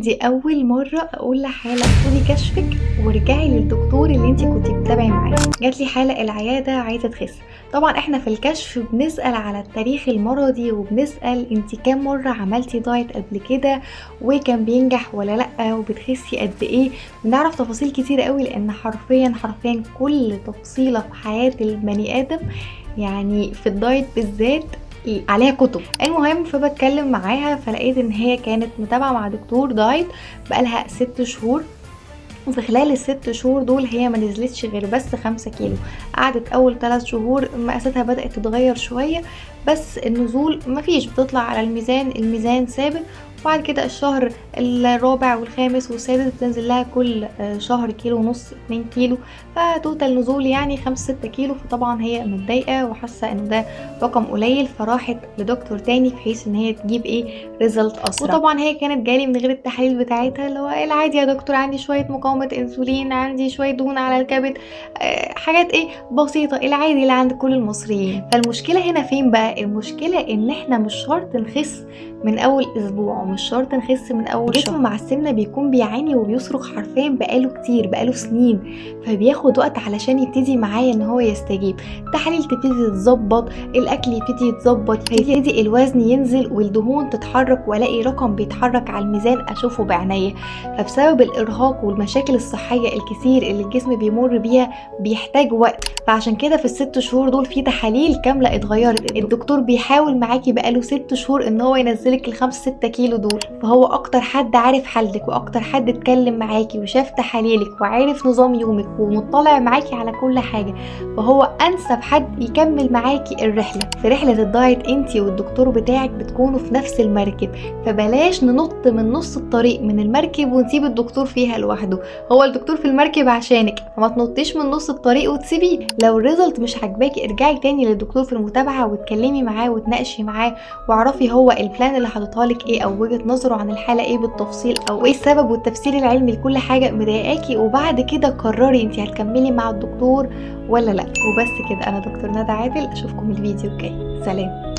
دي اول مره اقول لحاله خدي كشفك وارجعي للدكتور اللي انت كنتي بتتابعي معاه. جات لي حاله العياده عايزه تخس. طبعا احنا في الكشف بنسال على التاريخ المرضي وبنسال انت كام مره عملتي دايت قبل كده وكان بينجح ولا لا وبتخسي قد ايه. بنعرف تفاصيل كتير قوي لان حرفيا كل تفصيله في حياه البني ادم يعني في الدايت بالذات عليها كتب. المهم فبتكلم معاها فلقيت ان هي كانت متابعة مع دكتور دايت بقالها 6 شهور، وفي خلال ال6 شهور دول هي ما نزلتش غير بس 5 كيلو. قعدت اول 3 شهور مقاساتها بدأت تتغير شوية، بس النزول مفيش، بتطلع على الميزان ثابت. وبعد كده الشهر الرابع والخامس والسادس بتنزل لها كل شهر كيلو ونص 2 كيلو، فتوتال نزول يعني 5-6 كيلو. فطبعا هي متضايقة وحاسة انه ده رقم قليل، فراحت لدكتور تاني بحيث ان هي تجيب ريزلت اسرع. وطبعا هي كانت جالي من غير التحاليل بتاعتها اللي هو العادي يا دكتور، عندي شوية مقاومة انسولين، عندي شوية دهون على الكبد، حاجات بسيطة، العادي اللي عند كل المصريين. فالمشكلة هنا فين بقى؟ المشكلة ان احنا مش شرط نخس من اول اسبوع ومش شرط نخس من اول شهر. مع السمنة بيكون بيعاني وبيصرخ حرفيا بقاله كتير، بقاله سنين، فبياخد وقت علشان يبتدي معايا ان هو يستجيب. التحاليل تبتدي تتظبط، الاكل يبتدي يتظبط، فيبتدي الوزن ينزل والدهون تتحرك والاقي رقم بيتحرك على الميزان اشوفه بعينيا. فبسبب الارهاق والمشاكل الصحية الكتير اللي الجسم بيمر بيها بيحتاج وقت. فعشان كده في ال6 شهور دول في تحاليل كاملة اتغيرت. الدكتور بيحاول معاكي بقاله 6 شهور ان هو ينزلك ال5-6 كيلو دول، فهو اكتر حد عارف حالتك واكتر حد اتكلم معاكي وشاف تحاليلك وعارف نظام يومك ومطلع معاكي على كل حاجة، فهو انسب حد يكمل معاكي الرحلة. في رحلة الدايت انتي والدكتور بتاعك بتكونوا في نفس المركب، فبلاش ننط من نص الطريق من المركب ونسيب الدكتور فيها لوحده. هو الدكتور في المركب عشانك، فما تنطيش من نص الطريق وتسيبيه. لو الريزلت مش عاجباكي ارجعي تاني للدكتور في المتابعة واتكلمي معاه وتناقشي معاه واعرفي هو البلان اللي حاططها لك او وجهة نظره عن الحالة بالتفصيل، او السبب والتفسير العلمي لكل حاجة مضايقاكي. وبعد كده قرري انت هتكملي مع الدكتور ولا لا. وبس كده، انا دكتور ندى عادل، اشوفكم الفيديو الجاي، سلام.